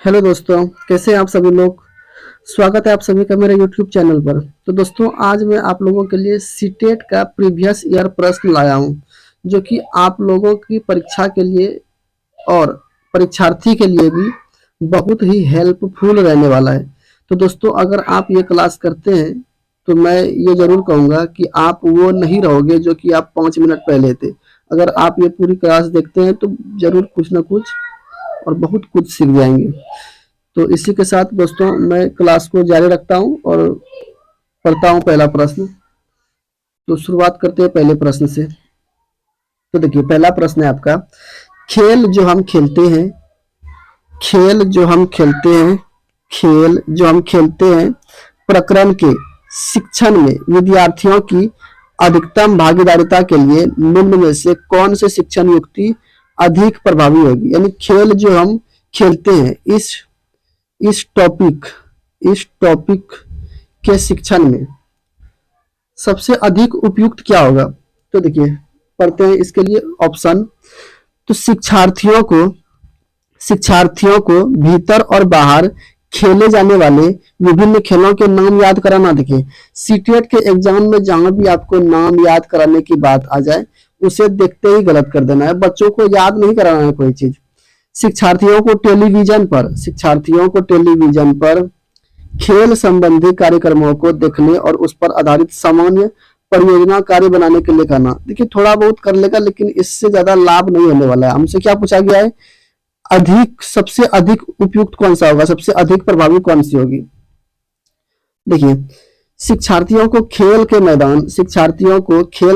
Hello दोस्तों, कैसे हैं आप सभी लोग। स्वागत है आप सभी का मेरे यूट्यूब चैनल पर। तो दोस्तों, आज मैं आप लोगों के लिए सीटेट का प्रीवियस ईयर प्रश्न लाया हूं, जो कि आप लोगों की परीक्षा के लिए और परीक्षार्थी के लिए भी बहुत ही हेल्पफुल रहने वाला है। तो दोस्तों, अगर आप ये क्लास करते हैं तो मैं ये ज़रूर कहूँगा कि आप वो नहीं रहोगे जो कि आप 5 मिनट पहले थे। अगर आप ये पूरी क्लास देखते हैं तो ज़रूर कुछ ना कुछ और बहुत कुछ सीख जाएंगे। तो इसी के साथ दोस्तों, मैं क्लास को जारी रखता हूँ और पढ़ता हूँ पहला प्रश्न। तो शुरुआत करते हैं पहले प्रश्न से। तो देखिए, पहला प्रश्न है आपका, खेल जो हम खेलते हैं खेल जो हम खेलते हैं खेल जो हम खेलते हैं प्रकरण के शिक्षण में विद्यार्थियों की अधिकतम भागीदारिता के लिए निम्न में से कौन से शिक्षण युक्ति अधिक प्रभावी होगी। यानी खेल जो हम खेलते हैं, इस टॉपिक इस टॉपिक के शिक्षण में सबसे अधिक उपयुक्त क्या होगा। तो देखिए, पढ़ते हैं इसके लिए ऑप्शन। तो शिक्षार्थियों को भीतर और बाहर खेले जाने वाले विभिन्न खेलों के नाम याद कराना। देखिए, सीटेट के एग्जाम में जहां भी आपको नाम याद कराने की बात आ जाए, उसे देखते ही गलत कर देना है। बच्चों को याद नहीं कराना है कोई चीज। शिक्षार्थियों को टेलीविजन पर खेल संबंधी कार्यक्रमों को देखने और उस पर आधारित सामान्य परियोजना कार्य बनाने के लिए कहना। देखिए, थोड़ा बहुत कर लेगा, लेकिन इससे ज्यादा लाभ नहीं होने वाला है। हमसे क्या पूछा गया है, सबसे अधिक उपयुक्त कौन सा होगा, सबसे अधिक प्रभावी कौन सी होगी। देखिए, शिक्षार्थियों को खेल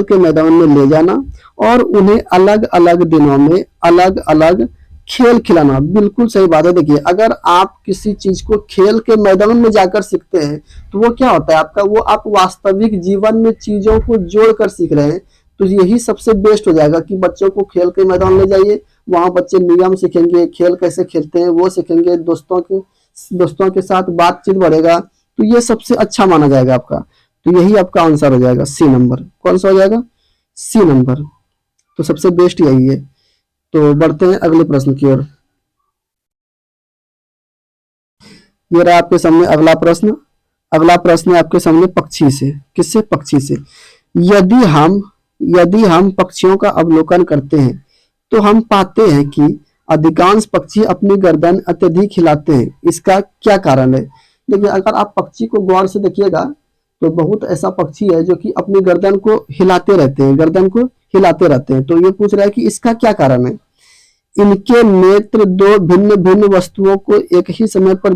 के मैदान में ले जाना और उन्हें अलग अलग दिनों में अलग अलग खेल खिलाना। बिल्कुल सही बात है। देखिए, अगर आप किसी चीज को खेल के मैदान में जाकर सीखते हैं तो वो क्या होता है आपका, वो आप वास्तविक जीवन में चीजों को जोड़कर सीख रहे हैं। तो यही सबसे बेस्ट हो जाएगा कि बच्चों को खेल के मैदान ले जाइए। वहां बच्चे नियम सीखेंगे, खेल कैसे खेलते हैं वो सीखेंगे, दोस्तों के साथ बातचीत बढ़ेगा। तो ये सबसे अच्छा माना जाएगा आपका। तो यही आपका आंसर हो जाएगा, सी नंबर। कौन सा हो जाएगा, सी नंबर। तो सबसे बेस्ट यही है। तो बढ़ते हैं अगले प्रश्न की ओर। ये रहा आपके सामने अगला प्रश्न। अगला प्रश्न है आपके सामने पक्षी से। किससे, पक्षी से। यदि हम यदि हम पक्षियों का अवलोकन करते हैं तो हम पाते हैं कि अधिकांश पक्षी अपनी गर्दन अत्यधिक हिलाते हैं। इसका क्या कारण है। देखिए, अगर आप पक्षी को गौर से देखिएगा तो बहुत ऐसा पक्षी है जो कि अपनी गर्दन को हिलाते रहते हैं। तो ये पूछ रहा है कि इसका क्या कारण है। इनके नेत्र दो भिन्न भिन्न वस्तुओं को एक ही समय पर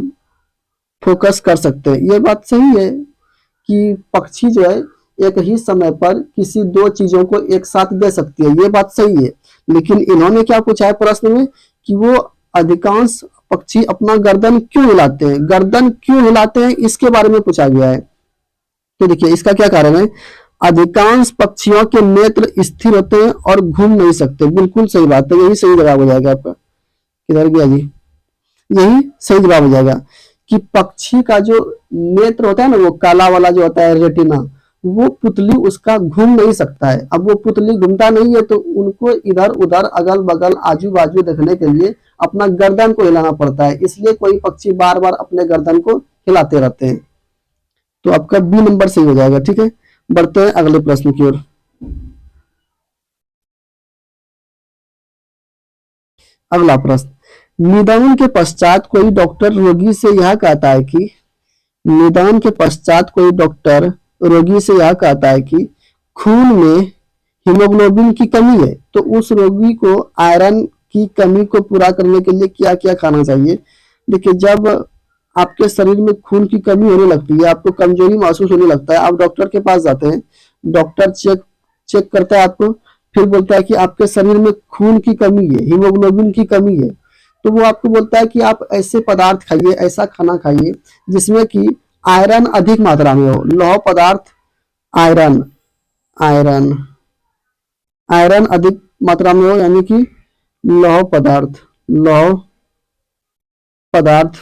फोकस कर सकते हैं। ये बात सही है कि पक्षी जो है एक ही समय पर किसी दो चीजों को एक साथ दे सकती है। ये बात सही है। लेकिन इन्होंने क्या पूछा है प्रश्न में कि वो अधिकांश पक्षी अपना गर्दन क्यों हिलाते हैं, इसके बारे में पूछा गया है। तो देखिए, इसका क्या कारण है। अधिकांश पक्षियों के नेत्र स्थिर होते हैं और घूम नहीं सकते। बिल्कुल सही बात है। यही सही जवाब हो जाएगा आपका। किधर गया जी, यही सही जवाब हो जाएगा कि पक्षी का जो नेत्र होता है ना, वो काला वाला जो होता है रेटिना, वो पुतली उसका घूम नहीं सकता है। अब वो पुतली घूमता नहीं है तो उनको इधर उधर अगल बगल आजू बाजू देखने के लिए अपना गर्दन को हिलाना पड़ता है। इसलिए कोई पक्षी बार बार अपने गर्दन को हिलाते रहते हैं। तो आपका बी नंबर सही हो जाएगा। ठीक है, बढ़ते हैं अगले प्रश्न की ओर। अगला प्रश्न, निदान के पश्चात कोई डॉक्टर रोगी से यह कहता है कि खून में हीमोग्लोबिन की कमी है, तो उस रोगी को आयरन की कमी को पूरा करने के लिए क्या क्या खाना चाहिए। देखिए, जब आपके शरीर में खून की कमी होने लगती है, आपको कमजोरी महसूस होने लगता है, आप डॉक्टर के पास जाते हैं, डॉक्टर चेक करता है आपको, फिर बोलता है कि आपके शरीर में खून की कमी है, हीमोग्लोबिन की कमी है। तो वो आपको बोलता है कि आप ऐसे पदार्थ खाइए, ऐसा खाना खाइए जिसमें कि आयरन अधिक मात्रा में हो। लौह पदार्थ, आयरन आयरन आयरन अधिक मात्रा में हो, यानी कि लौह पदार्थ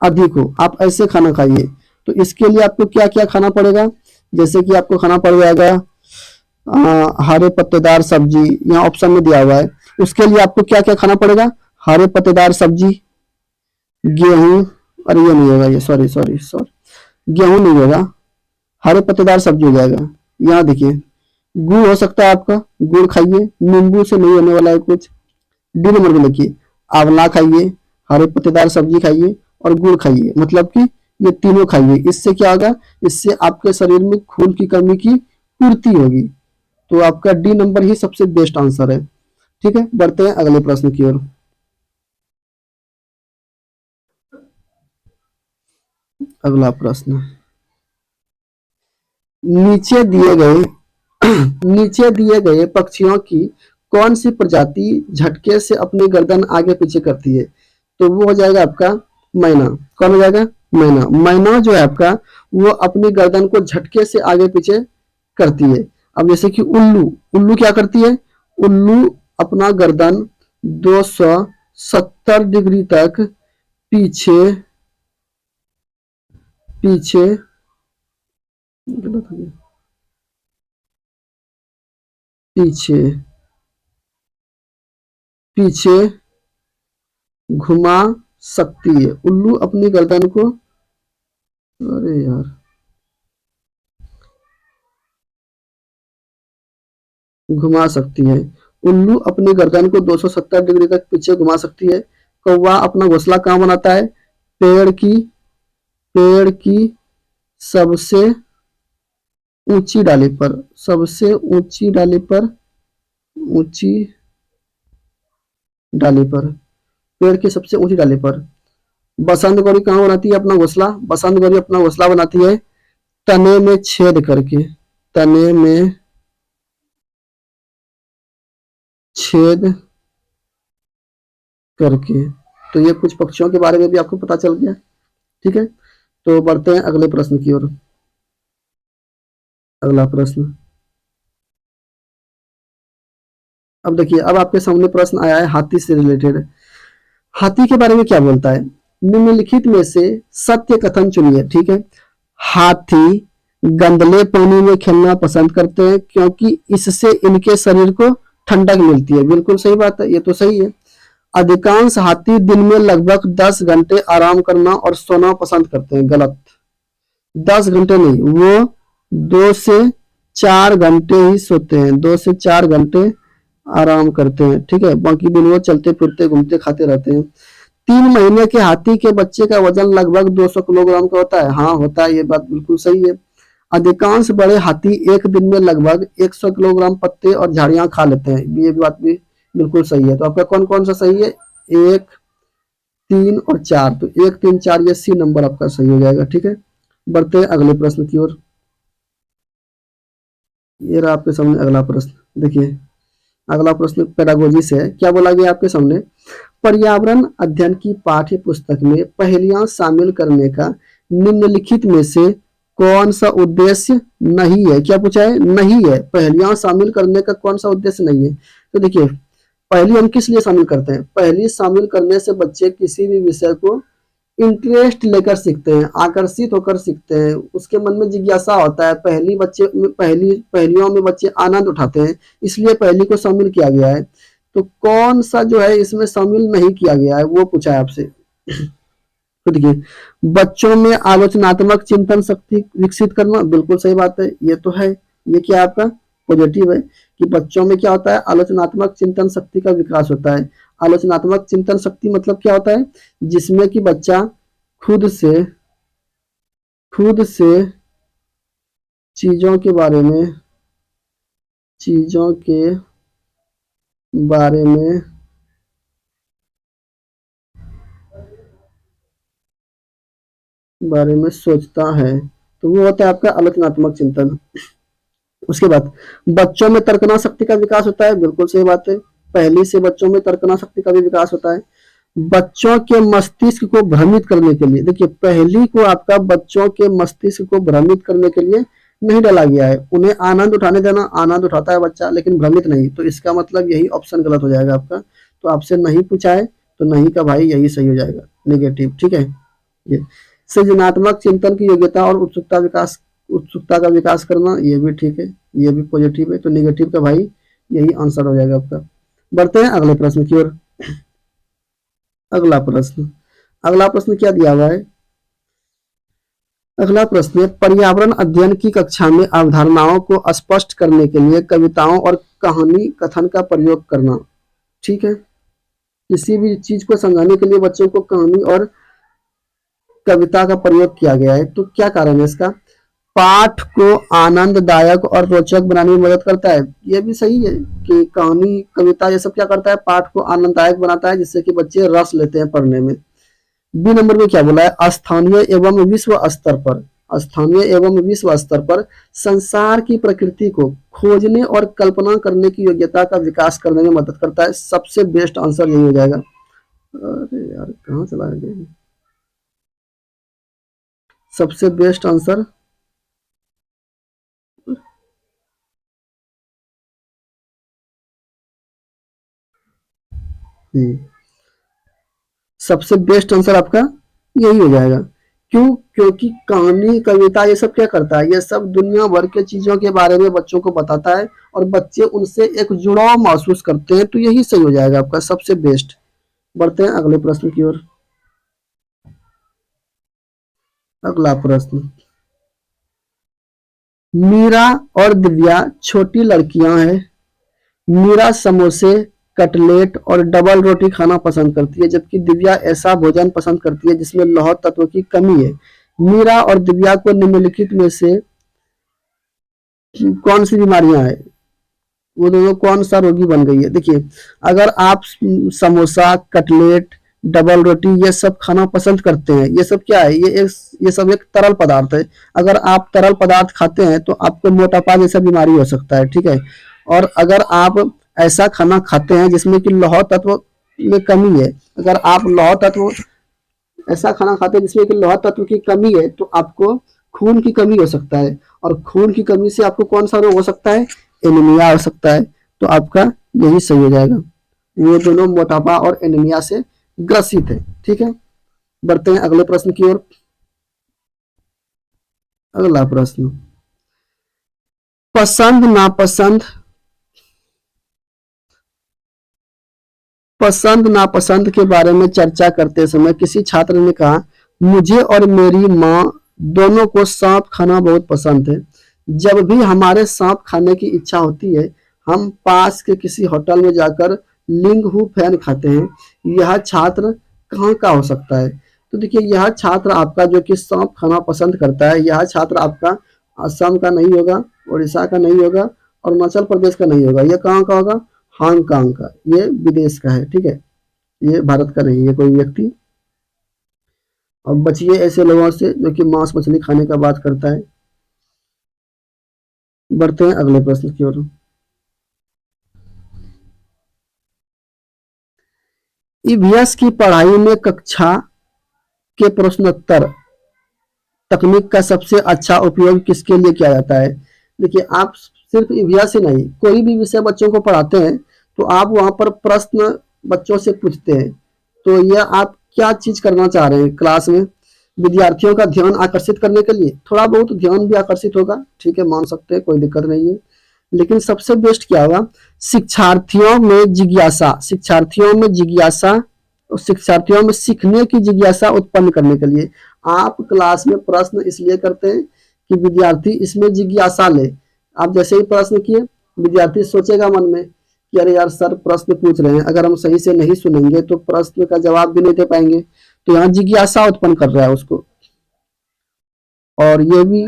अधिक हो, आप ऐसे खाना खाइए। तो इसके लिए आपको क्या क्या खाना पड़ेगा। जैसे कि आपको खाना पड़ जाएगा हरे पत्तेदार सब्जी, यहाँ ऑप्शन में दिया हुआ है। उसके लिए आपको क्या क्या खाना पड़ेगा। हरे पत्तेदार सब्जी, गेहूं, अरे ये नहीं होगा, ये सॉरी सॉरी सॉरी, गेहूं नहीं होगा, हरे पत्तेदार सब्जी हो जाएगा। यहाँ देखिए, गुड़ हो सकता है आपका, गुड़ खाइए, नींबू से नहीं होने वाला है कुछ। डी नंबर में लिखिए, आंवला खाइए, हरे पत्तेदार सब्जी खाइए और गुड़ खाइए, मतलब कि ये तीनों खाइए। इससे क्या होगा, इससे आपके शरीर में खून की कमी की पूर्ति होगी। तो आपका डी नंबर ही सबसे बेस्ट आंसर है। ठीक है, बढ़ते हैं अगले प्रश्न की ओर। अगला प्रश्न, नीचे दिए गए नीचे दिए गए पक्षियों की कौन सी प्रजाति झटके से अपनी गर्दन आगे पीछे करती है? तो वो हो जाएगा आपका मैना। कौन हो जाएगा? मैना। मैना जो है आपका, वो अपनी गर्दन को झटके से आगे पीछे करती है। अब जैसे कि उल्लू, उल्लू क्या करती है? उल्लू अपना गर्दन 270 डिग्री तक पीछे पीछे पीछे पीछे घुमा सकती है। उल्लू अपनी गर्दन को, अरे यार, घुमा सकती है। उल्लू अपनी गर्दन को 270 डिग्री तक पीछे घुमा सकती है। कौवा अपना घोंसला कहाँ बनाता है? पेड़ की पेड़ की सबसे ऊंची डाली पर, सबसे ऊंची डाली पर, ऊंची डाली पर, पेड़ की सबसे ऊंची डाली पर। बसंत गौरी कहाँ बनाती है अपना घोंसला? बसंत गौरी अपना घोंसला बनाती है तने में छेद करके, तने में छेद करके। तो ये कुछ पक्षियों के बारे में भी आपको पता चल गया। ठीक है, तो बढ़ते हैं अगले प्रश्न की ओर। अगला प्रश्न, अब देखिए, अब आपके सामने प्रश्न आया है हाथी से रिलेटेड। हाथी के बारे में क्या बोलता है? निम्नलिखित में से सत्य कथन चुनिए। ठीक है, हाथी गंदले पानी में खेलना पसंद करते हैं क्योंकि इससे इनके शरीर को ठंडक मिलती है। बिल्कुल सही बात है, ये तो सही है। अधिकांश हाथी दिन में लगभग 10 घंटे आराम करना और सोना पसंद करते हैं। गलत। 10 घंटे नहीं, वो 2 से 4 घंटे ही सोते हैं, 2 से 4 घंटे आराम करते हैं। ठीक है, बाकी दिन वो चलते फिरते घूमते खाते रहते हैं। 3 महीने के हाथी के बच्चे का वजन लगभग 200 किलोग्राम का होता है। हाँ, होता है, ये बात बिल्कुल सही है। अधिकांश बड़े हाथी एक दिन में लगभग 100 किलोग्राम पत्ते और झाड़ियां खा लेते हैं। ये बात भी बिल्कुल सही है। तो आपका कौन कौन सा सही है? 1, 3 और 4। तो 1, 3, 4 ये सी नंबर आपका सही हो जाएगा। ठीक है, बढ़ते हैं अगले प्रश्न की ओर। ये रहा आपके सामने अगला प्रश्न। देखिए, अगला प्रश्न पेडागोजी से है। क्या बोला गया आपके सामने? पर्यावरण अध्ययन की पाठ्य पुस्तक में पहेलियां शामिल करने का निम्नलिखित में से कौन सा उद्देश्य नहीं है? क्या पूछा है? नहीं है। पहेलियां शामिल करने का कौन सा उद्देश्य नहीं है? तो देखिए, पहेली हम किस लिए शामिल करते हैं? पहेली शामिल करने से बच्चे किसी भी विषय को इंटरेस्ट लेकर सीखते हैं, आकर्षित होकर सीखते हैं, उसके मन में जिज्ञासा होता है। पहेलियों में बच्चे आनंद उठाते हैं, इसलिए पहेली को शामिल किया गया है। तो कौन सा जो है इसमें शामिल नहीं किया गया है, वो पूछा है आपसे। तो देखिए, बच्चों में आलोचनात्मक चिंतन शक्ति विकसित करना, बिल्कुल सही बात है, ये तो है। ये क्या है आपका? पॉजिटिव है कि बच्चों में क्या होता है? आलोचनात्मक चिंतन शक्ति का विकास होता है। आलोचनात्मक चिंतन शक्ति मतलब क्या होता है? जिसमें कि बच्चा खुद से खुद से चीजों के बारे में चीजों के बारे में बारे में सोचता है। तो वो होता है आपका आलोचनात्मक चिंतन। उसके बाद बच्चों में तर्कना शक्ति का विकास होता है। बिल्कुल सही बात है, पहले से बच्चों में तर्कना शक्ति का भी विकास होता है। बच्चों के मस्तिष्क को भ्रमित करने के लिए, देखिए, पहली को आपका बच्चों के मस्तिष्क को भ्रमित करने के लिए नहीं डाला गया है। उन्हें आनंद उठाने देना, आनंद उठाता है बच्चा लेकिन भ्रमित नहीं। तो इसका मतलब यही ऑप्शन गलत हो जाएगा आपका। तो आपसे नहीं पूछा है, तो नहीं का भाई यही सही हो जाएगा, नेगेटिव। ठीक है, ये सृजनात्मक चिंतन की योग्यता और उत्सुकता का विकास करना, ये भी ठीक है, ये भी पॉजिटिव है। तो नेगेटिव का भाई यही आंसर हो जाएगा आपका। बढ़ते हैं अगले प्रश्न की ओर। अगला प्रश्न, अगला प्रश्न क्या दिया हुआ है? अगला प्रश्न है, पर्यावरण अध्ययन की कक्षा में अवधारणाओं को स्पष्ट करने के लिए कविताओं और कहानी कथन का प्रयोग करना। ठीक है, किसी भी चीज को समझाने के लिए बच्चों को कहानी और कविता का प्रयोग किया गया है। तो क्या कारण है इसका? पाठ को आनंददायक और रोचक बनाने में मदद करता है। ये भी सही है कि कहानी कविता ये सब क्या करता है, पाठ को आनंददायक बनाता है, जिससे कि बच्चे रस लेते हैं पढ़ने में। बी नंबर में क्या बोला है? स्थानीय एवं विश्व स्तर पर, स्थानीय एवं विश्व स्तर पर संसार की प्रकृति को खोजने और कल्पना करने की योग्यता का विकास करने में मदद करता है। सबसे बेस्ट आंसर यही हो जाएगा। अरे यार कहाँ चला गया? सबसे बेस्ट आंसर सबसे बेस्ट आंसर आपका यही हो जाएगा। क्यों? क्योंकि कहानी कविता ये सब क्या करता है, ये सब दुनिया भर के चीजों के बारे में बच्चों को बताता है और बच्चे उनसे एक जुड़ाव महसूस करते हैं। तो यही सही हो जाएगा आपका सबसे बेस्ट। बढ़ते हैं अगले प्रश्न की ओर। अगला प्रश्न, मीरा और दिव्या छोटी लड़कियां हैं। मीरा समोसे, कटलेट और डबल रोटी खाना पसंद करती है, जबकि दिव्या ऐसा भोजन पसंद करती है जिसमें लौह तत्व की कमी है। मीरा और दिव्या को निम्नलिखित में से कौन सी बीमारियां हैं, वो दोनों कौन सा रोगी बन गई है? देखिए, अगर आप समोसा, कटलेट, डबल रोटी ये सब खाना पसंद करते हैं, ये सब क्या है, ये सब एक तरल पदार्थ है। अगर आप तरल पदार्थ खाते हैं तो आपको मोटापा जैसा बीमारी हो सकता है। ठीक है, और अगर आप ऐसा खाना खाते हैं जिसमें कि लौह तत्व में कमी है, अगर आप लौह तत्व ऐसा खाना खाते हैं जिसमें कि लौह तत्व की कमी है, तो आपको खून की कमी हो सकता है, और खून की कमी से आपको कौन सा रोग हो सकता है? एनीमिया हो सकता है। तो आपका यही सही हो जाएगा। ये दोनों मोटापा और एनीमिया से ग्रसित है। ठीक है, बढ़ते हैं अगले प्रश्न की ओर। अगला प्रश्न, पसंद नापसंद, पसंद नापसंद के बारे में चर्चा करते समय किसी छात्र ने कहा, मुझे और मेरी माँ दोनों को सांप खाना बहुत पसंद है। जब भी हमारे सांप खाने की इच्छा होती है, हम पास के किसी होटल में जाकर लिंग हु फैन खाते हैं। यह छात्र कहाँ का हो सकता है? तो देखिए, यह छात्र आपका जो कि सांप खाना पसंद करता है, यह छात्र आपका असम का नहीं होगा, उड़ीसा का नहीं होगा, अरुणाचल प्रदेश का नहीं होगा। यह कहाँ का होगा? हांगकांग का। ये विदेश का है। ठीक है, ये भारत का नहीं है कोई व्यक्ति। अब बचिए ऐसे लोगों से जो कि मांस मछली खाने का बात करता है। बढ़ते हैं अगले प्रश्न की ओर। ईवीएस की पढ़ाई में कक्षा के प्रश्नोत्तर तकनीक का सबसे अच्छा उपयोग किसके लिए किया जाता है? देखिए, आप सिर्फ ईवीएस ही नहीं, कोई भी विषय बच्चों को पढ़ाते हैं तो आप वहां पर प्रश्न बच्चों से पूछते हैं। तो यह आप क्या चीज करना चाह रहे हैं क्लास में? विद्यार्थियों का ध्यान आकर्षित करने के लिए थोड़ा बहुत ध्यान भी आकर्षित होगा, ठीक है, मान सकते हैं, कोई दिक्कत नहीं है। लेकिन सबसे बेस्ट क्या होगा? शिक्षार्थियों में जिज्ञासा, शिक्षार्थियों में सीखने की जिज्ञासा उत्पन्न करने के लिए आप क्लास में प्रश्न इसलिए करते हैं कि विद्यार्थी इसमें जिज्ञासा ले। आप जैसे ही प्रश्न किए, विद्यार्थी सोचेगा मन में कि अरे यार सर प्रश्न पूछ रहे हैं, अगर हम सही से नहीं सुनेंगे तो प्रश्न का जवाब भी नहीं दे पाएंगे। तो यहाँ जिज्ञासा उत्पन्न कर रहा है उसको। और ये भी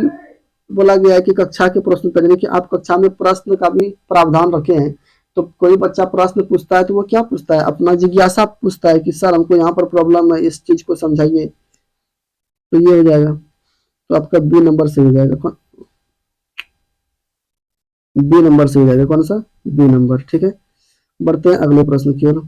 बोला गया है कि कक्षा के प्रश्न तकनीक कि आप कक्षा में प्रश्न का भी प्रावधान रखे हैं। तो कोई बच्चा प्रश्न पूछता है तो वो क्या पूछता है? अपना जिज्ञासा पूछता है कि सर हमको यहाँ पर प्रॉब्लम है, इस चीज को समझाइए। तो ये हो जाएगा। तो आपका बी नंबर से हो जाएगा। बी नंबर से हो जाएगा। कौन सा? B number. ठीक है, बढ़ते हैं अगले प्रश्न की ओर।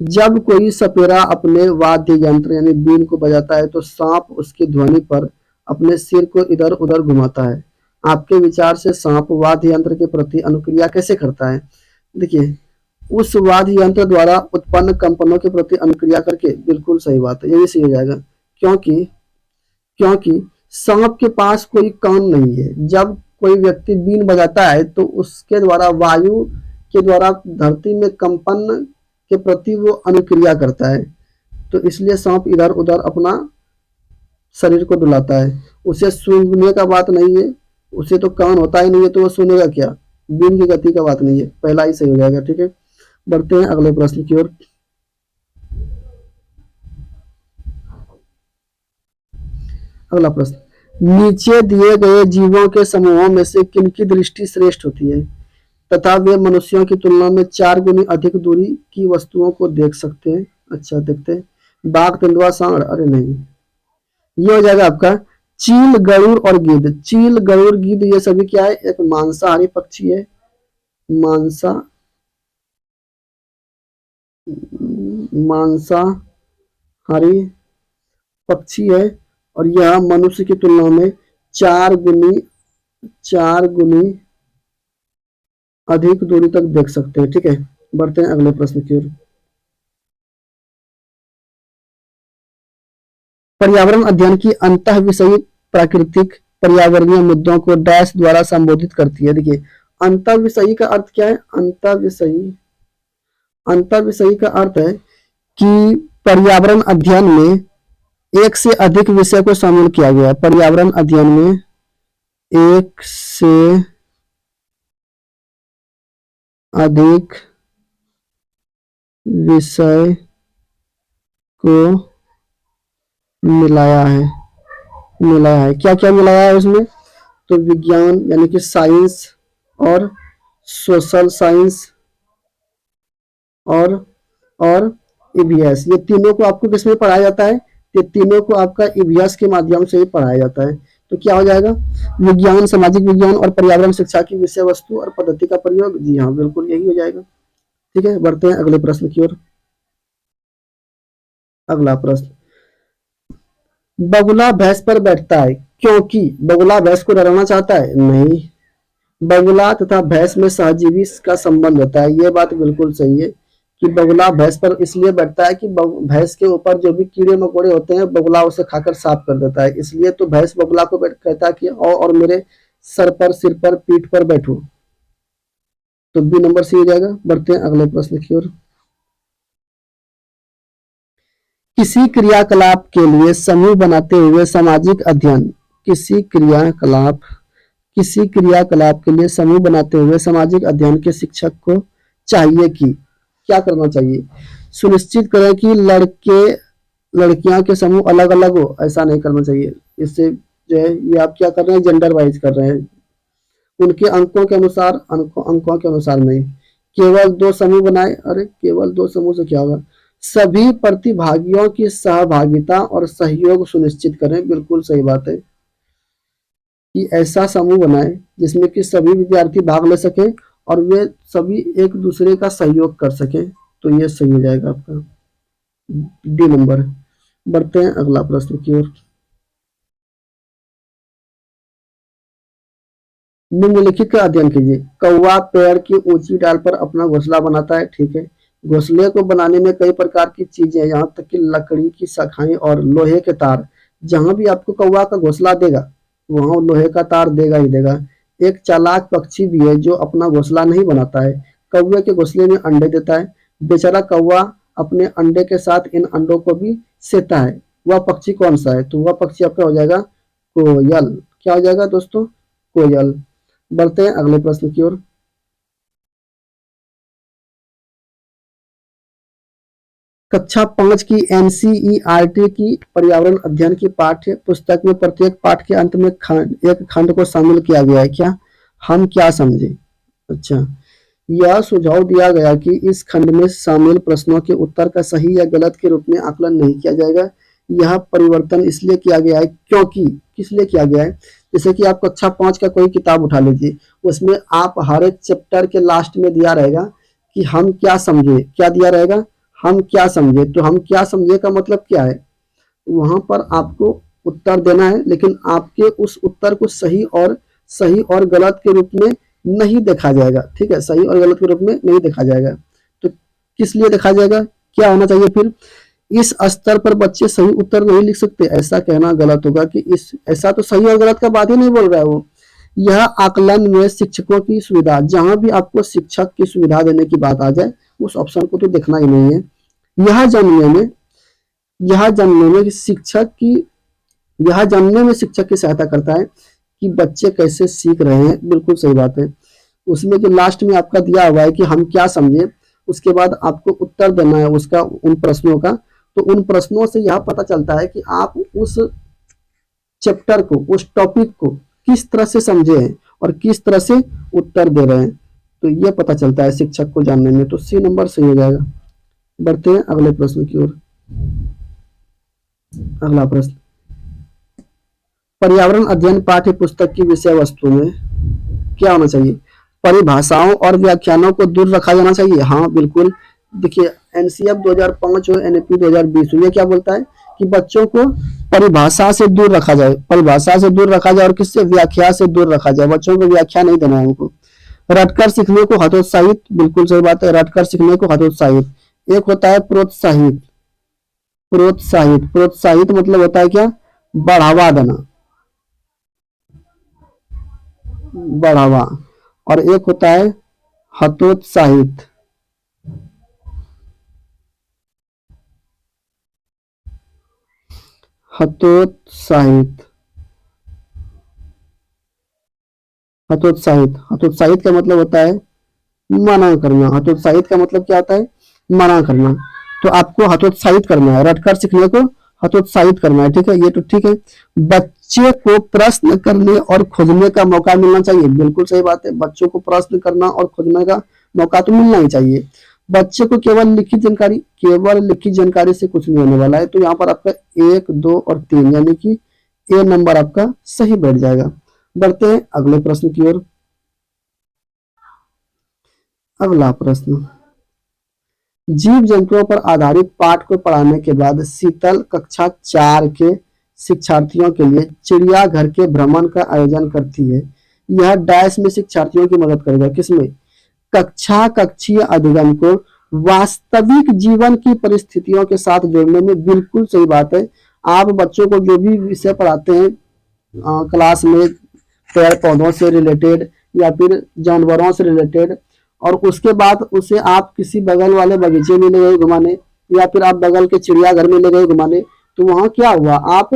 जब कोई सपेरा अपने वाद्य यंत्र यानी बीन को बजाता है तो सांप उसकी ध्वनि पर अपने सिर को इधर उधर घुमाता है। आपके विचार से सांप वाद्य यंत्र के प्रति अनुक्रिया कैसे करता है? देखिए, उस वाद्य यंत्र द्वारा उत्पन्न कंपनों के प्रति अनुक्रिया करके। बिल्कुल सही बात है, यही सही हो जाएगा। क्योंकि क्योंकि सांप के पास कोई कान नहीं है। जब कोई व्यक्ति बीन बजाता है तो उसके द्वारा वायु के द्वारा धरती में कंपन के प्रति वो अनुक्रिया करता है। तो इसलिए सांप इधर उधर अपना शरीर को डुलाता है। उसे सूंघने का बात नहीं है, उसे तो कान होता ही नहीं है, तो वो सुनेगा क्या? बिन की गति का बात नहीं है, पहला ही सही हो जाएगा। ठीक है, बढ़ते हैं अगले प्रश्न की ओर। अगला प्रश्न, नीचे दिए गए जीवों के समूहों में से किनकी दृष्टि श्रेष्ठ होती है तथा वे मनुष्यों की तुलना में 4 गुनी अधिक दूरी की वस्तुओं को देख सकते हैं? अच्छा, देखते हैं। बाघ, तेंदुआ, सांड? अरे नहीं, ये हो जाएगा आपका चील, गरुड़ और गिद्ध। चील, गरुड़, गिद्ध ये सभी क्या है? एक मांसाहारी पक्षी है। मांसाहारी पक्षी है और यह मनुष्य की तुलना में 4 गुनी अधिक दूरी तक देख सकते हैं। ठीक है, बढ़ते हैं अगले प्रश्न की ओर। पर्यावरण अध्ययन की अंतः विषयी प्राकृतिक पर्यावरणीय मुद्दों को डैश द्वारा संबोधित करती है। देखिए, अंतः विषयी का अर्थ क्या है? अंतः विषयी का अर्थ है कि पर्यावरण अध्ययन में एक से अधिक विषय को शामिल किया गया है। पर्यावरण अध्ययन में एक से अधिक विषय को मिलाया है। क्या क्या मिलाया है उसमें? तो विज्ञान यानी कि साइंस और सोशल साइंस और ईवीएस, ये तीनों को आपको किसमें पढ़ाया जाता है? ये तीनों को आपका ईवीएस के माध्यम से ही पढ़ाया जाता है। तो क्या हो जाएगा? विज्ञान, सामाजिक विज्ञान और पर्यावरण शिक्षा की विषय वस्तु और पद्धति का प्रयोग। जी हाँ, बिल्कुल यही हो जाएगा। ठीक है, बढ़ते हैं अगले प्रश्न की ओर। अगला प्रश्न, बगुला भैंस पर बैठता है क्योंकि बगुला भैंस को डराना चाहता है? नहीं, बगुला तथा भैंस में सहजीवी का संबंध होता है। ये बात बिल्कुल सही है कि बगुला भैंस पर इसलिए बैठता है कि भैंस के ऊपर जो भी कीड़े मकोड़े होते हैं बगुला उसे खाकर साफ कर देता है। इसलिए तो भैंस बगुला को कहता है कि और मेरे सिर पर पीठ पर बैठो। तो बी नंबर सी हो जाएगा। बढ़ते हैं अगले प्रश्न की ओर। किसी क्रियाकलाप के लिए समूह बनाते हुए सामाजिक अध्ययन किसी क्रियाकलाप के लिए समूह बनाते हुए सामाजिक अध्ययन के शिक्षक को चाहिए कि क्या करना चाहिए? सुनिश्चित करें कि लड़के लड़कियां के समूह अलग अलग हो। ऐसा नहीं करना चाहिए। इससे जो है ये आप क्या कर रहे हैं? जेंडर वाइज कर रहे हैं। उनके अंकों के अनुसार नहीं। केवल 2 समूह बनाए। अरे केवल 2 समूह से क्या होगा? सभी प्रतिभागियों की सहभागिता और सहयोग सुनिश्चित करें। बिल्कुल सही बात है कि ऐसा समूह बनाए जिसमें कि सभी विद्यार्थी भाग ले सके और वे सभी एक दूसरे का सहयोग कर सके। तो ये सही हो जाएगा आपका डी नंबर। बढ़ते हैं अगला प्रश्न की ओर। निम्नलिखित का अध्ययन कीजिए। कौवा पेड़ की ऊंची डाल पर अपना घोंसला बनाता है। ठीक है, घोंसले को बनाने में कई प्रकार की चीजें, यहाँ तक कि लकड़ी की शाखाएं और लोहे के तार। जहां भी आपको कौवा का घोंसला देगा वहां लोहे का तार देगा ही देगा। एक चालाक पक्षी भी है जो अपना घोंसला नहीं बनाता है, कौवे के घोंसले में अंडे देता है। बेचारा कौवा अपने अंडे के साथ इन अंडों को भी सेता है। वह पक्षी कौन सा है? तो वह पक्षी आपका हो जाएगा कोयल। क्या हो जाएगा दोस्तों? कोयल। बढ़ते हैं अगले प्रश्न की ओर। कक्षा 5 की एनसीईआरटी की पर्यावरण अध्ययन की पाठ्य पुस्तक में प्रत्येक पाठ के अंत में एक खंड को शामिल किया गया है। क्या? हम क्या समझे? अच्छा, यह सुझाव दिया गया कि इस खंड में शामिल प्रश्नों के उत्तर का सही या गलत के रूप में आकलन नहीं किया जाएगा। यह परिवर्तन इसलिए किया गया है क्योंकि, किस लिए किया गया है? जैसे कि आप कक्षा 5 का कोई किताब उठा लीजिए, उसमें आप हर एक चैप्टर के लास्ट में दिया रहेगा कि हम क्या समझे। क्या दिया रहेगा? हम क्या समझे। तो हम क्या समझे का मतलब क्या है? वहां पर आपको उत्तर देना है, लेकिन आपके उस उत्तर को सही और गलत के रूप में नहीं देखा जाएगा। ठीक है, सही और गलत के रूप में नहीं देखा जाएगा। तो किस लिए देखा जाएगा? क्या होना चाहिए फिर? इस स्तर पर बच्चे सही उत्तर नहीं लिख सकते, ऐसा कहना गलत होगा कि ऐसा तो सही और गलत का बात ही नहीं बोल रहा है वो। यह आकलन में शिक्षकों की सुविधा, जहां भी आपको शिक्षक की सुविधा देने की बात आ जाए उस ऑप्शन को तो देखना ही नहीं है। यह जानने में यह जानने में कि शिक्षक की यह जानने में शिक्षक की सहायता करता है कि बच्चे कैसे सीख रहे हैं। बिल्कुल सही बात है। उसमें जो लास्ट में आपका दिया हुआ है कि हम क्या समझे, उसके बाद आपको उत्तर देना है उसका, उन प्रश्नों का। तो उन प्रश्नों से यह पता चलता है कि आप उस चैप्टर को, उस टॉपिक को किस तरह से समझे हैं और किस तरह से उत्तर दे रहे हैं। तो ये पता चलता है शिक्षक को जानने में। तो सी नंबर सही हो जाएगा। बढ़ते हैं अगले प्रश्न की ओर। अगला प्रश्न, पर्यावरण अध्ययन पाठ्य पुस्तक की विषय वस्तु में क्या होना चाहिए? परिभाषाओं और व्याख्यानों को दूर रखा जाना चाहिए। हाँ बिल्कुल। देखिए एनसीएफ 2005 और एनएपी 2020 ये क्या बोलता है कि बच्चों को परिभाषा से दूर रखा जाए, परिभाषा से दूर रखा जाए और किससे, व्याख्या से दूर रखा जाए। बच्चों को व्याख्या नहीं देना है उनको। रटकर सीखने को हतोत्साहित, बिल्कुल सही बात है, रटकर सीखने को हतोत्साहित। एक होता है प्रोत्साहित, प्रोत्साहित, प्रोत्साहित मतलब होता है क्या, बढ़ावा देना, बढ़ावा। और एक होता है हतोत्साहित, हतोत्साहित, हतोत्साहित। हतोत्साहित का मतलब होता है मना करना। हतोत्साहित का मतलब क्या होता है, मना करना। तो आपको हतोत्साहित करना है, रटकर सीखने को हतोत्साहित करना है। ठीक है, ये तो ठीक है। बच्चे को प्रश्न करने और खोजने का मौका मिलना चाहिए। बिल्कुल सही बात है, बच्चों को प्रश्न करना और खोजने का मौका तो मिलना ही चाहिए। बच्चे को केवल लिखित जानकारी से कुछ नहीं होने वाला है। तो यहाँ पर आपका 1, 2 और 3 यानी कि ए नंबर आपका सही बैठ जाएगा। बढ़ते हैं अगले प्रश्न की ओर। अगला प्रश्न, जीव जंतुओं पर आधारित पाठ को पढ़ाने के बाद शीतल कक्षा 4 के शिक्षार्थियों के लिए चिड़ियाघर के भ्रमण का आयोजन करती है। यह डैश में शिक्षार्थियों की मदद करेगा। किसमें? कक्षीय अधिगम को वास्तविक जीवन की परिस्थितियों के साथ जोड़ने में। बिल्कुल सही बात है। आप बच्चों को जो भी विषय पढ़ाते हैं क्लास में, पेड़ पौधों से रिलेटेड या फिर जानवरों से रिलेटेड, और उसके बाद उसे आप किसी बगल वाले बगीचे में ले गए घुमाने या फिर आप बगल के चिड़ियाघर में ले गए घुमाने, तो वहां क्या हुआ, आप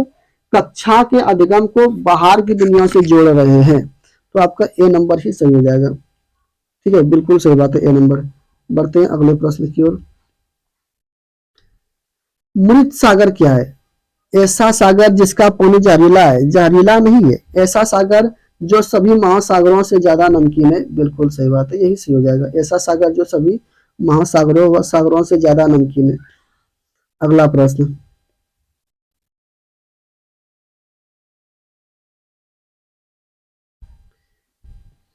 कक्षा के अधिगम को बाहर की दुनिया से जोड़ रहे हैं। तो आपका ए नंबर ही सही हो जाएगा। ठीक है, बिल्कुल सही बात है, ए नंबर। बढ़ते हैं अगले प्रश्न की ओर। मृत सागर क्या है? ऐसा सागर जिसका पानी जहरीला है। जहरीला नहीं है, ऐसा सागर जो सभी महासागरों से ज्यादा नमकीन है। बिल्कुल सही बात है, यही सही हो जाएगा। ऐसा सागर जो सभी महासागरों व सागरों से ज्यादा नमकीन है। अगला प्रश्न,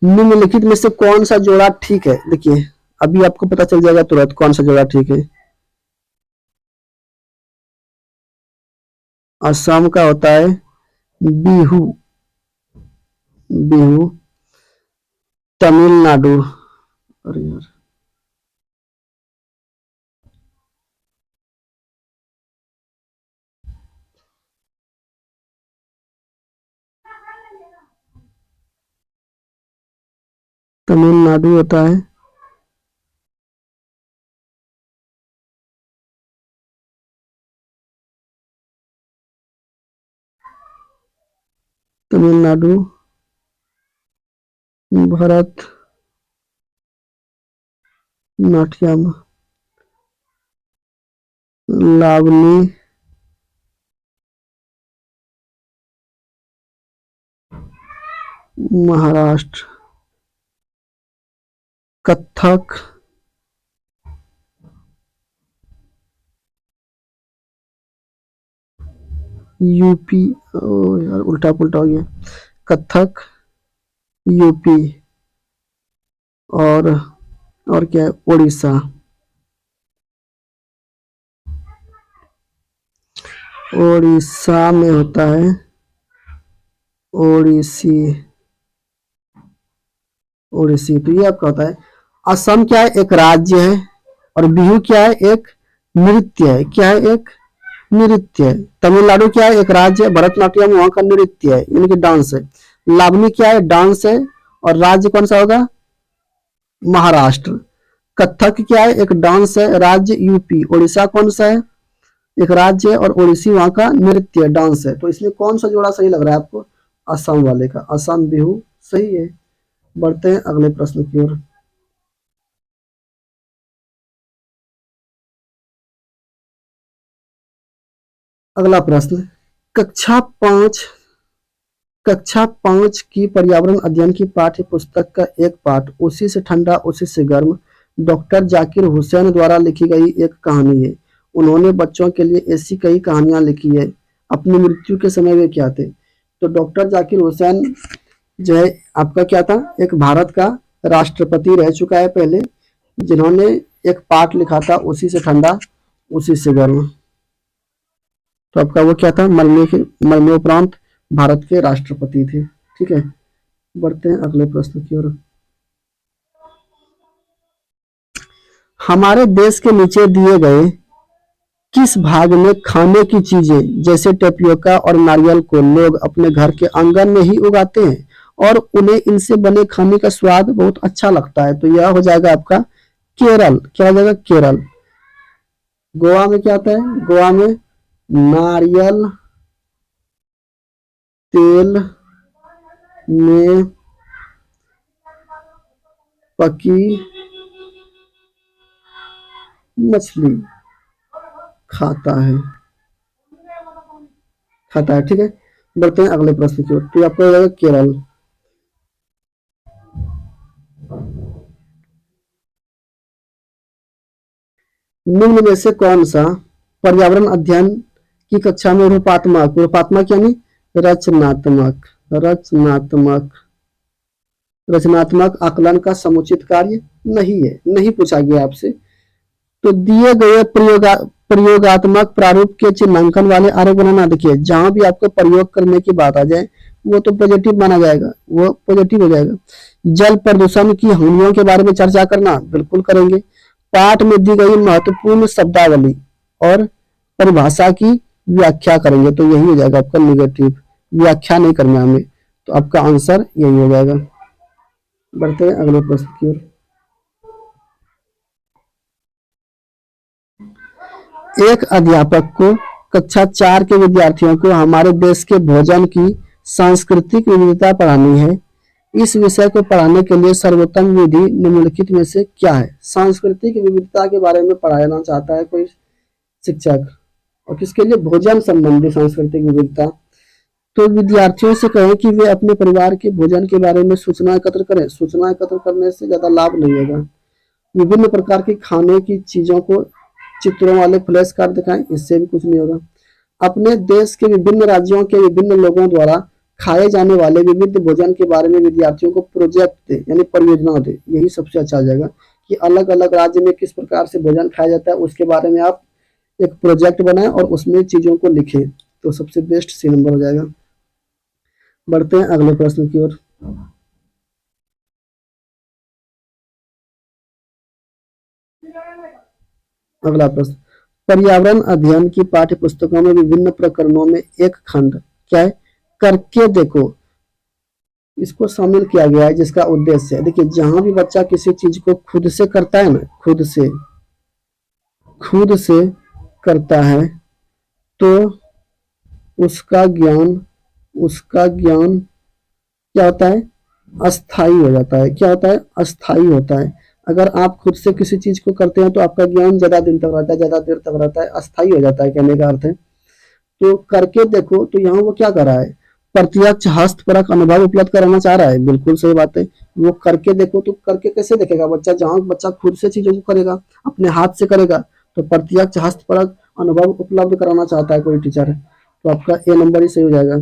निम्नलिखित में से कौन सा जोड़ा ठीक है? देखिए अभी आपको पता चल जाएगा तुरंत कौन सा जोड़ा ठीक है। असम का होता है बिहू, बिहू। तमिलनाडु, अरे यार, तमिलनाडु होता है तमिलनाडु, भरत नाट्यम, लावनी, महाराष्ट्र, कथक, यूपी। ओ यार, उल्टा पुल्टा हो गया। कथक, यूपी, और क्या है, उड़ीसा। उड़ीसा में होता है ओडिसी, ओडिसी। तो ये आपका होता है। असम क्या है, एक राज्य है, और बिहू क्या है, एक नृत्य है। क्या है, एक नृत्य है। तमिलनाडु क्या है, एक राज्य है, भरतनाट्यम वहां का नृत्य है यानी कि डांस है। लावनी क्या है, डांस है, और राज्य कौन सा होगा, महाराष्ट्र। कथक क्या है? एक डांस है। राज्य यूपी। उड़ीसा कौन सा है? एक राज्य है और ओडिसी वहां का नृत्य डांस है। तो इसमें कौन सा जोड़ा सही लग रहा है आपको? असम वाले का, असम बिहू सही है। बढ़ते हैं अगले प्रश्न की ओर। अगला प्रश्न, कक्षा पांच कक्षा 5 की पर्यावरण अध्ययन की पाठ्य पुस्तक का एक पाठ उसी से ठंडा उसी से गर्म डॉक्टर जाकिर हुसैन द्वारा लिखी गई एक कहानी है। उन्होंने बच्चों के लिए ऐसी कई कहानियां लिखी है। अपनी मृत्यु के समय वे क्या थे? तो डॉक्टर जाकिर हुसैन जो है आपका क्या था? एक भारत का राष्ट्रपति रह चुका है पहले, जिन्होंने एक पाठ लिखा था उसी से ठंडा उसी से गर्म। तो आपका वो क्या था? मरणोपरांत भारत के राष्ट्रपति थे। ठीक है, बढ़ते हैं अगले प्रश्न की ओर। हमारे देश के नीचे दिए गए किस भाग में खाने की चीजें जैसे टेपियोका और नारियल को लोग अपने घर के आंगन में ही उगाते हैं और उन्हें इनसे बने खाने का स्वाद बहुत अच्छा लगता है? तो यह हो जाएगा आपका केरल। क्या हो जाएगा? केरल। गोवा में क्या आता है? गोवा में नारियल तेल में पकी मछली खाता है। ठीक है, बढ़ते हैं अगले प्रश्न की ओर। तो आपको हो जाएगा केरल। निम्न में से कौन सा पर्यावरण अध्ययन की कक्षा में रूपात्मक यानी रचनात्मक रचनात्मक रचनात्मक आकलन का समुचित कार्य नहीं है? नहीं पूछा गया आपसे। तो दिए गए प्रयोगात्मक प्रारूप के चिन्हांकन वाले आरेख बनाना। देखिए, जहां भी आपको प्रयोग करने की बात आ जाए वो तो पॉजिटिव माना जाएगा, वो पॉजिटिव हो जाएगा। जल प्रदूषण की हानियों के बारे में चर्चा करना, बिल्कुल करेंगे। पाठ में दी गई महत्वपूर्ण शब्दावली और परिभाषा की व्याख्या करेंगे। तो यही हो जाएगा आपका निगेटिव, व्याख्या नहीं करना हमें। तो आपका आंसर यही हो जाएगा। बढ़ते हैं अगले प्रश्न की ओर। एक अध्यापक को कक्षा 4 के विद्यार्थियों को हमारे देश के भोजन की सांस्कृतिक विविधता पढ़ानी है। इस विषय को पढ़ाने के लिए सर्वोत्तम विधि निम्नलिखित में से क्या है? सांस्कृतिक विविधता के बारे में पढ़ाना चाहता है कोई शिक्षक, और किसके लिए? भोजन संबंधी सांस्कृतिक विविधता। तो विद्यार्थियों से कहें कि वे अपने परिवार के भोजन के बारे में सूचना एकत्र करें। सूचना एकत्र करने से ज्यादा लाभ नहीं होगा। विभिन्न प्रकार की खाने की चीजों को चित्रों वाले फ्लैश कार्ड दिखाएं, इससे भी कुछ नहीं होगा। अपने देश के विभिन्न राज्यों के विभिन्न लोगों द्वारा खाए जाने वाले विविध भोजन के बारे में विद्यार्थियों को प्रोजेक्ट दे यानी परियोजना दे। यही सबसे अच्छा हो जाएगा कि अलग अलग राज्य में किस प्रकार से भोजन खाया जाता है उसके बारे में आप एक प्रोजेक्ट बनाएं और उसमें चीजों को लिखें। तो सबसे बेस्ट सी नंबर हो जाएगा। बढ़ते हैं अगले प्रश्न की ओर। अगला प्रश्न, पर्यावरण अध्ययन की पाठ्य पुस्तकों में विभिन्न प्रकरणों में एक खंड क्या है? करके देखो, इसको शामिल किया गया है जिसका उद्देश्य है। देखिए, जहां भी बच्चा किसी चीज को खुद से करता है ना, खुद से करता है तो उसका ज्ञान क्या होता है? अस्थाई हो जाता है। क्या होता है? अस्थाई होता है। अगर आप खुद से किसी चीज को करते हैं तो आपका ज्ञान ज्यादा दिन तक रहता है, ज्यादा देर तक रहता है, अस्थाई हो जाता है, कहने का अर्थ है। तो करके देखो, तो यहाँ वो क्या कर रहा है? प्रत्यक्ष हस्तपरक अनुभव उपलब्ध कराना चाह रहा है। बिल्कुल सही बात है। वो करके देखो, तो करके कैसे देखेगा बच्चा? जहां बच्चा खुद से चीजों को करेगा, अपने हाथ से करेगा, तो प्रत्यक्ष हस्तपरक अनुभव उपलब्ध कराना चाहता है कोई टीचर। तो आपका ए नंबर ही सही हो जाएगा।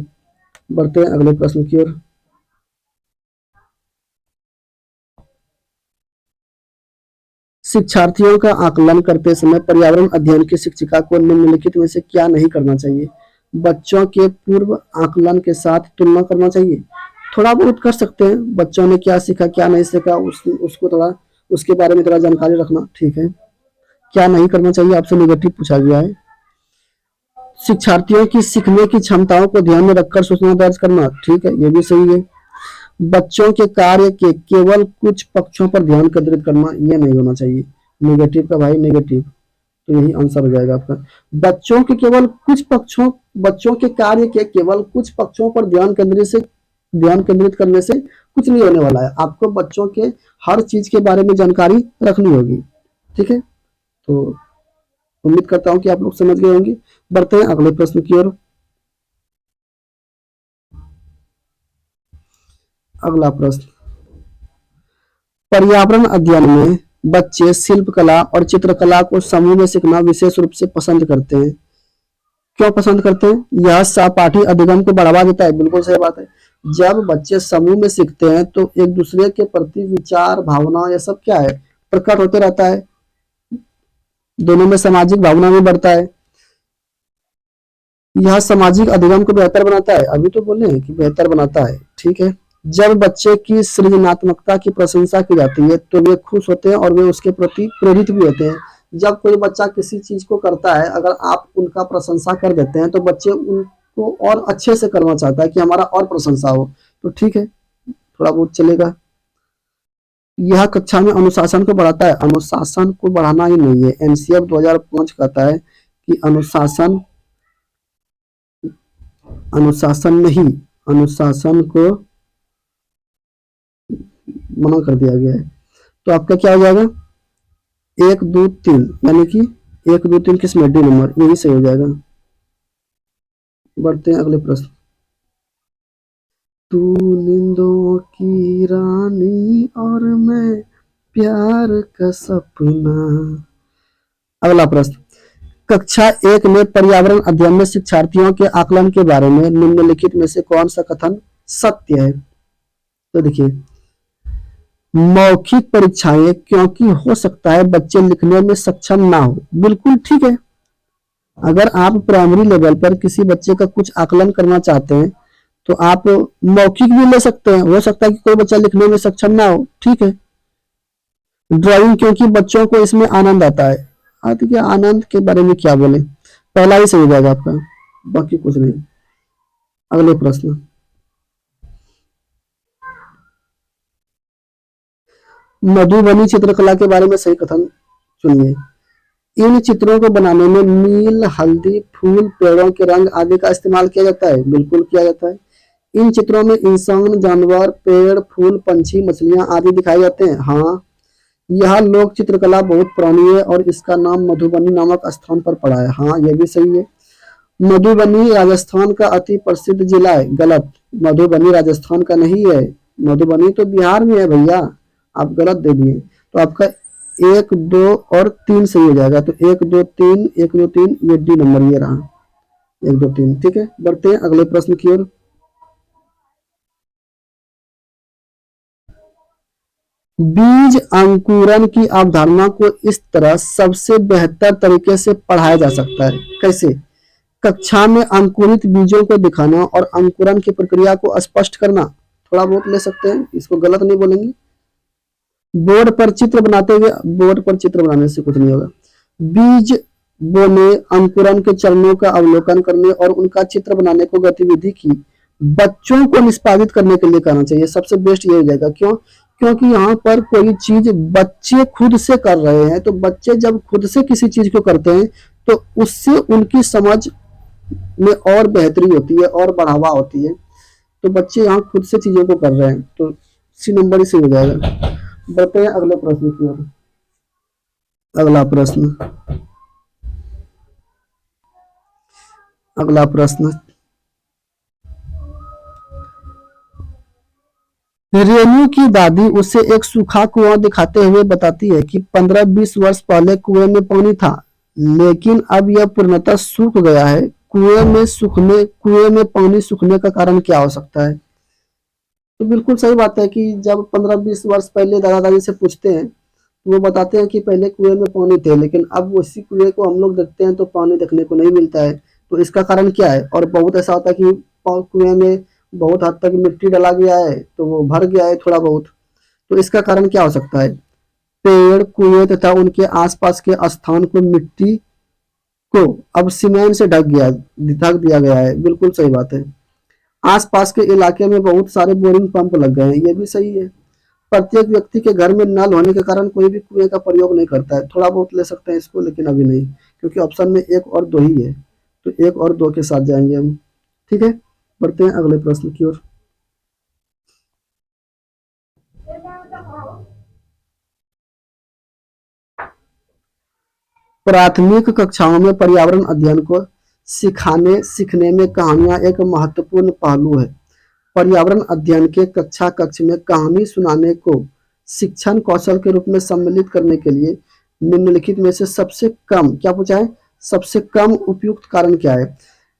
बढ़ते हैं अगले प्रश्न की ओर। शिक्षार्थियों का आकलन करते समय पर्यावरण अध्ययन की शिक्षिका को निम्नलिखित में से क्या नहीं करना चाहिए? बच्चों के पूर्व आकलन के साथ तुलना करना चाहिए। थोड़ा बहुत कर सकते हैं, बच्चों ने क्या सीखा क्या नहीं सीखा उसको थोड़ा उसके बारे में थोड़ा जानकारी रखना, ठीक है। क्या नहीं करना चाहिए आपसे निगेटिव पूछा गया है। शिक्षार्थियों की सीखने की क्षमताओं को ध्यान में रखकर सूचना दर्ज करना, ठीक है, ये भी सही है। बच्चों के कार्य के केवल कुछ पक्षों पर ध्यान केंद्रित करना, ये नहीं होना चाहिए। नेगेटिव का भाई नेगेटिव, तो यही आंसर हो जाएगा आपका। बच्चों के केवल कुछ पक्षों बच्चों के कार्य के केवल कुछ पक्षों पर ध्यान केंद्रित करने से कुछ नहीं होने वाला है। आपको बच्चों के हर चीज के बारे में जानकारी रखनी होगी। ठीक है, तो उम्मीद करता हूं कि आप लोग समझ गए होंगे। बढ़ते हैं अगले प्रश्न की ओर। अगला प्रश्न, पर्यावरण अध्ययन में बच्चे शिल्पकला और चित्रकला को समूह में सीखना विशेष रूप से पसंद करते हैं। क्यों पसंद करते हैं? यह सहपाठी अधिगम को बढ़ावा देता है। बिल्कुल सही बात है। जब बच्चे समूह में सीखते हैं तो एक दूसरे के प्रति विचार, भावना, यह सब क्या है, प्रकट होते रहता है। दोनों में सामाजिक भावना भी बढ़ता है। यह सामाजिक अधिगम को बेहतर बनाता है। अभी तो बोले हैं कि बेहतर बनाता है। ठीक है, जब बच्चे की सृजनात्मकता की प्रशंसा की जाती है तो वे खुश होते हैं और वे उसके प्रति प्रेरित भी होते हैं। जब कोई बच्चा किसी चीज को करता है, अगर आप उनका प्रशंसा कर देते हैं तो बच्चे उनको और अच्छे से करना चाहता है कि हमारा और प्रशंसा हो। तो ठीक है, थोड़ा बहुत चलेगा। यह कक्षा में अनुशासन को बढ़ाता है। अनुशासन को बढ़ाना ही नहीं है। एनसीएफ 2005 कहता है कि अनुशासन नहीं, अनुशासन को मना कर दिया गया है। तो आपका क्या हो जाएगा? 1 2 3, यानी कि 1 2 3 किसमें? डी नंबर, यही सही हो जाएगा। बढ़ते हैं अगले प्रश्न। तू नींदों की रानी और मैं प्यार का सपना। अगला प्रश्न, कक्षा 1 में पर्यावरण अध्ययन में शिक्षार्थियों के आकलन के बारे में निम्नलिखित में से कौन सा कथन सत्य है? तो देखिए, मौखिक परीक्षाएं क्योंकि हो सकता है बच्चे लिखने में सक्षम ना हो। बिल्कुल ठीक है। अगर आप प्राइमरी लेवल पर किसी बच्चे का कुछ आकलन करना चाहते हैं तो आप मौखिक भी ले सकते हैं। हो सकता है कि कोई बच्चा लिखने में सक्षम ना हो। ठीक है। ड्राइंग क्योंकि बच्चों को इसमें आनंद आता है। देखिए, आनंद के बारे में क्या बोले, पहला ही सही हो जाएगा आपका, बाकी कुछ नहीं। अगले प्रश्न, मधुबनी चित्रकला के बारे में सही कथन चुनिए। इन चित्रों को बनाने में नील, हल्दी, फूल, पेड़ों के रंग आदि का इस्तेमाल किया जाता है। बिल्कुल किया जाता है। इन चित्रों में इंसान, जानवर, पेड़, फूल, पंछी, मछलियां आदि दिखाए जाते हैं। हाँ, यह लोक चित्रकला बहुत पुरानी है और इसका नाम मधुबनी नामक स्थान पर पड़ा है। हाँ, यह भी सही है। मधुबनी राजस्थान का अति प्रसिद्ध जिला है। गलत, मधुबनी राजस्थान का नहीं है। मधुबनी तो बिहार में है भैया, आप गलत दे दिए। तो आपका 1 2 और 3 सही हो जाएगा। तो 1 2 3, 1 2 3, ये डी नंबर ये रहा, 1 2 3। ठीक है, बढ़ते हैं अगले प्रश्न की ओर। बीज अंकुरण की अवधारणा को इस तरह सबसे बेहतर तरीके से पढ़ाया जा सकता है। कैसे? कक्षा में अंकुरित बीजों को दिखाना और अंकुरण की प्रक्रिया को स्पष्ट करना। थोड़ा बहुत ले सकते हैं, इसको गलत नहीं बोलेंगे। बोर्ड पर चित्र बनाते हुए, बोर्ड पर चित्र बनाने से कुछ नहीं होगा। बीज बोने, अंकुरण के चरणों का अवलोकन करने और उनका चित्र बनाने को गतिविधि की बच्चों को निष्पादित करने के लिए करना चाहिए। सबसे बेस्ट ये हो जाएगा। क्यों? क्योंकि यहाँ पर कोई चीज बच्चे खुद से कर रहे हैं, तो बच्चे जब खुद से किसी चीज को करते हैं तो उससे उनकी समझ में और बेहतरी होती है और बढ़ावा होती है। तो बच्चे यहाँ खुद से चीजों को कर रहे हैं, तो सी नंबर ही सही हो जाएगा। बढ़ते हैं अगले प्रश्न की ओर। अगला प्रश्न, अगला प्रश्न, रेनू की दादी उसे एक सूखा कुआं दिखाते हुए बताती है कि 15-20 वर्ष पहले कुएं में पानी था, लेकिन अब यह पूर्णतः सूख गया है। कुएं में पानी सूखने का कारण क्या हो सकता है? तो बिल्कुल सही बात है कि जब 15-20 वर्ष पहले दादा दादी से पूछते हैं तो वो बताते हैं कि पहले कुएं में पानी थे, लेकिन अब उसी कुएं को हम लोग देखते हैं तो पानी देखने को नहीं मिलता है। तो इसका कारण क्या है? और बहुत ऐसा होता है कि कुएं में बहुत हद तक मिट्टी डाला गया है तो वो भर गया है थोड़ा बहुत। तो इसका कारण क्या हो सकता है? पेड़, कुएं तथा उनके आसपास के स्थान को मिट्टी को अब सीमेंट से ढक दिया गया है। बिल्कुल सही बात है। आसपास के इलाके में बहुत सारे बोरिंग पंप लग गए हैं, ये भी सही है। प्रत्येक व्यक्ति के घर में नल होने के कारण कोई भी कुएं का प्रयोग नहीं करता है, थोड़ा बहुत ले सकते हैं इसको, लेकिन अभी नहीं, क्योंकि ऑप्शन में एक और दो ही है, तो एक और दो के साथ जाएंगे हम। ठीक है, बढ़ते हैं अगले प्रश्न की ओर। प्राथमिक कक्षाओं में पर्यावरण अध्ययन को सिखाने सीखने में कहानियां एक महत्वपूर्ण पहलू है। पर्यावरण अध्ययन के कक्षा कक्ष में कहानी सुनाने को शिक्षण कौशल के रूप में सम्मिलित करने के लिए निम्नलिखित में से सबसे कम, क्या पूछा है, सबसे कम उपयुक्त कारण क्या है?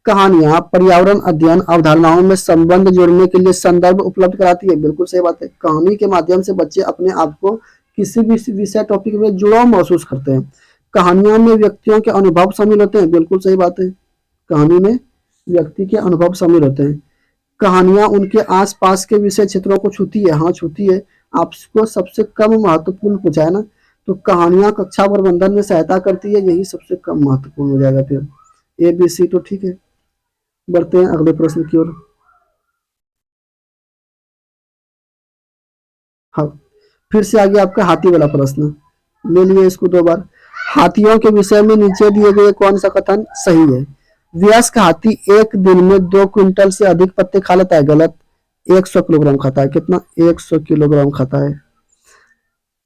कहानियां पर्यावरण अध्ययन अवधारणाओं में संबंध जोड़ने के लिए संदर्भ उपलब्ध कराती है, बिल्कुल सही बात है। कहानी के माध्यम से बच्चे अपने आप को किसी भी विषय टॉपिक में जुड़ाव महसूस करते हैं। कहानियों में व्यक्तियों के अनुभव शामिल होते हैं, बिल्कुल सही बात है। कहानी में व्यक्ति के अनुभव शामिल होते हैं। कहानियां उनके आसपास के विषय क्षेत्रों को छूती है, हाँ छूती है। आपको सबसे कम महत्वपूर्ण पूछा है ना, तो कहानियां कक्षा प्रबंधन में सहायता करती है, यही सबसे कम महत्वपूर्ण हो जाएगा। फिर ए बी सी तो ठीक है। बढ़ते हैं अगले प्रश्न की ओर। हाँ, फिर से आगे आपका हाथी वाला प्रश्न, ले लिए इसको दो बार। हाथियों के विषय में नीचे दिए गए कौन सा कथन सही है? वयस्क हाथी एक दिन में 2 क्विंटल से अधिक पत्ते खा लेता है, गलत। 100 किलोग्राम खाता है, कितना, 100 किलोग्राम खाता है।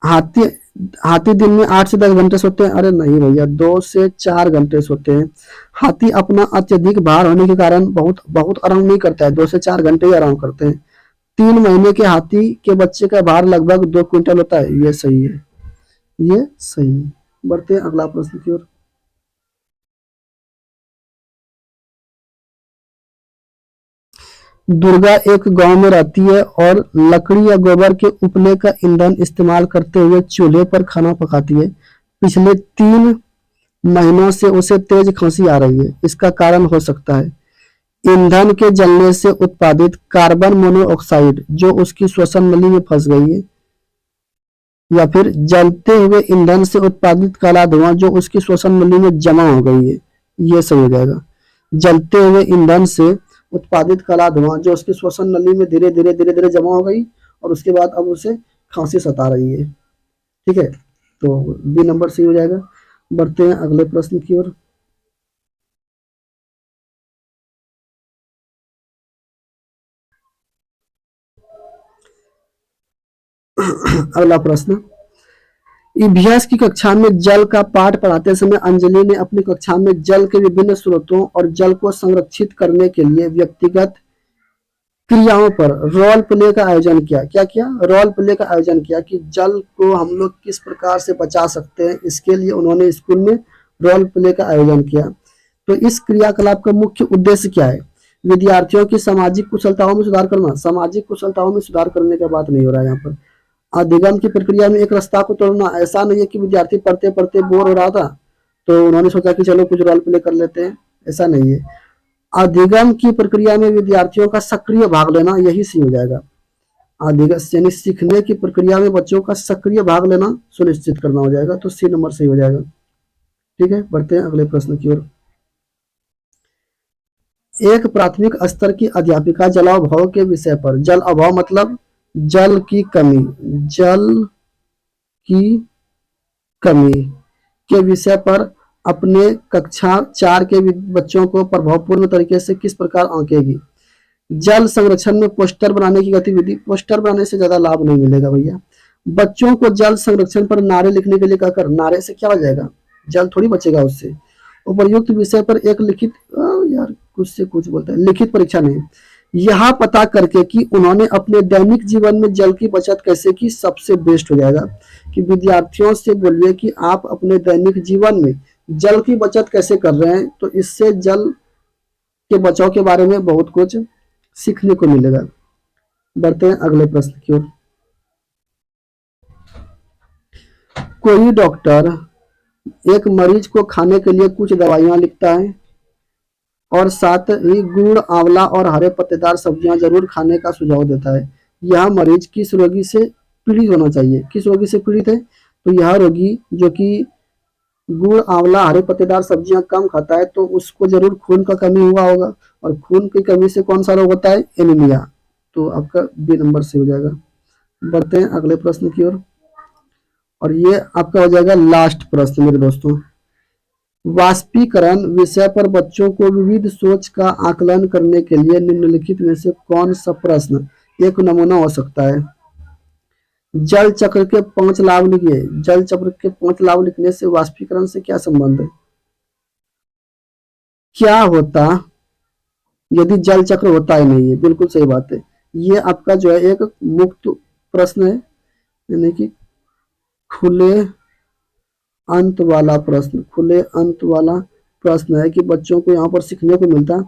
हाथी हाथी दिन में 8 से 10 घंटे सोते हैं, अरे नहीं भैया, 2 से 4 घंटे सोते हैं। हाथी अपना अत्यधिक भार होने के कारण बहुत बहुत आराम नहीं करता है, 2 से 4 घंटे ही आराम करते हैं। 3 महीने के हाथी के बच्चे का भार लगभग 2 क्विंटल होता है, ये सही है, ये सही है। बढ़ते हैं अगला प्रश्न की ओर। दुर्गा एक गांव में रहती है और लकड़ी या गोबर के उपले का ईंधन इस्तेमाल करते हुए चूल्हे पर खाना पकाती है। पिछले 3 महीनों से उसे तेज खांसी आ रही है, इसका कारण हो सकता है ईंधन के जलने से उत्पादित कार्बन मोनोऑक्साइड जो उसकी श्वसन नली में फंस गई है, या फिर जलते हुए ईंधन से उत्पादित काला धुआं जो उसकी श्वसन नली में जमा हो गई है, ये सही हो जाएगा। जलते हुए ईंधन से उत्पादित काला धुआं जो उसकी श्वसन नली में धीरे धीरे धीरे धीरे जमा हो गई और उसके बाद अब उसे खांसी सता रही है। ठीक है, तो बी नंबर सही हो जाएगा। बढ़ते हैं अगले प्रश्न की ओर। अगला प्रश्न, इतिहास की कक्षा में जल का पाठ पढ़ाते समय अंजलि ने अपनी कक्षा में जल के विभिन्न स्रोतों और जल को संरक्षित करने के लिए व्यक्तिगत क्रियाओं पर रोल प्ले का आयोजन किया। क्या किया? रोल प्ले का आयोजन किया कि जल को हम लोग किस प्रकार से बचा सकते हैं, इसके लिए उन्होंने स्कूल में रोल प्ले का आयोजन किया। तो इस क्रियाकलाप का मुख्य उद्देश्य क्या है? विद्यार्थियों की सामाजिक कुशलताओं में सुधार करना। सामाजिक कुशलताओं में सुधार करने का बात नहीं हो रहा है यहाँ पर। अधिगम की प्रक्रिया में एक रास्ता को तोड़ना। ऐसा नहीं है कि विद्यार्थी पढ़ते पढ़ते बोर हो रहा था तो उन्होंने सोचा कि चलो कुछ रोल प्ले कर लेते हैं, ऐसा नहीं है। अधिगम की प्रक्रिया में विद्यार्थियों का सक्रिय भाग लेना, यही सही हो जाएगा। अधिगम यानी सीखने की प्रक्रिया में बच्चों का सक्रिय भाग लेना सुनिश्चित करना हो जाएगा, तो सी नंबर सही हो जाएगा। ठीक है, बढ़ते हैं अगले प्रश्न की ओर। एक प्राथमिक स्तर की अध्यापिका जलाभाव के विषय पर, जल अभाव मतलब जल की कमी, जल की कमी के विषय पर अपने कक्षा 4 के बच्चों को प्रभावपूर्ण तरीके से किस प्रकार आंकेगी? जल संरक्षण में पोस्टर बनाने की गतिविधि। पोस्टर बनाने से ज्यादा लाभ नहीं मिलेगा भैया। बच्चों को जल संरक्षण पर नारे लिखने के लिए क्या कर, नारे से क्या हो जाएगा, जल थोड़ी बचेगा उससे। उपर्युक्त विषय पर एक लिखित, यार कुछ से कुछ बोलता है, लिखित परीक्षा नहीं, यह पता करके कि उन्होंने अपने दैनिक जीवन में जल की बचत कैसे की, सबसे बेस्ट हो जाएगा। कि विद्यार्थियों से बोलिए कि आप अपने दैनिक जीवन में जल की बचत कैसे कर रहे हैं, तो इससे जल के बचाव के बारे में बहुत कुछ सीखने को मिलेगा। बढ़ते हैं अगले प्रश्न की ओर। कोई डॉक्टर एक मरीज को खाने के लिए कुछ दवाइयां लिखता है और साथ ही गुड़, आंवला और हरे पत्तेदार सब्जियां जरूर खाने का सुझाव देता है। यह मरीज किस रोगी से पीड़ित होना चाहिए? किस रोगी से पीड़ित है? तो यह रोगी जो कि गुड़, आंवला, हरे पत्तेदार सब्जियां कम खाता है तो उसको जरूर खून का कमी हुआ होगा, और खून की कमी से कौन सा रोग होता है? एनीमिया। तो आपका बी नंबर से हो जाएगा। बढ़ते हैं अगले प्रश्न की ओर, और ये आपका हो जाएगा लास्ट प्रश्न मेरे दोस्तों। वाष्पीकरण विषय पर बच्चों को विविध सोच का आकलन करने के लिए निम्नलिखित में से कौन सा प्रश्न एक नमूना हो सकता है? जल चक्र के 5 लाभ लिखिए। जल चक्र के 5 लाभ लिखने से वाष्पीकरण से क्या संबंध है? क्या होता यदि जल चक्र होता ही नहीं है? बिल्कुल सही बात है। ये आपका जो है एक मुक्त प्रश्न है, यानी कि खुले अंत वाला प्रश्न, खुले अंत वाला प्रश्न है कि बच्चों को यहाँ पर सीखने को मिलता।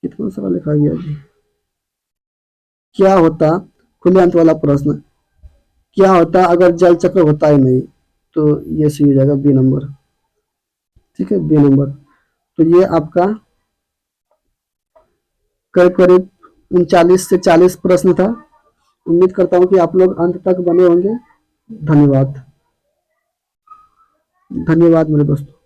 कितना सारा लिखा गया जी? क्या होता, खुले अंत वाला प्रश्न, क्या होता अगर जल चक्र होता ही नहीं? तो ये सही हो जाएगा बी नंबर। ठीक है, बी नंबर। तो ये आपका करीब करीब 39 से 40 प्रश्न था। उम्मीद करता हूँ कि आप लोग अंत तक बने होंगे। धन्यवाद। धन्यवाद मेरे दोस्तों।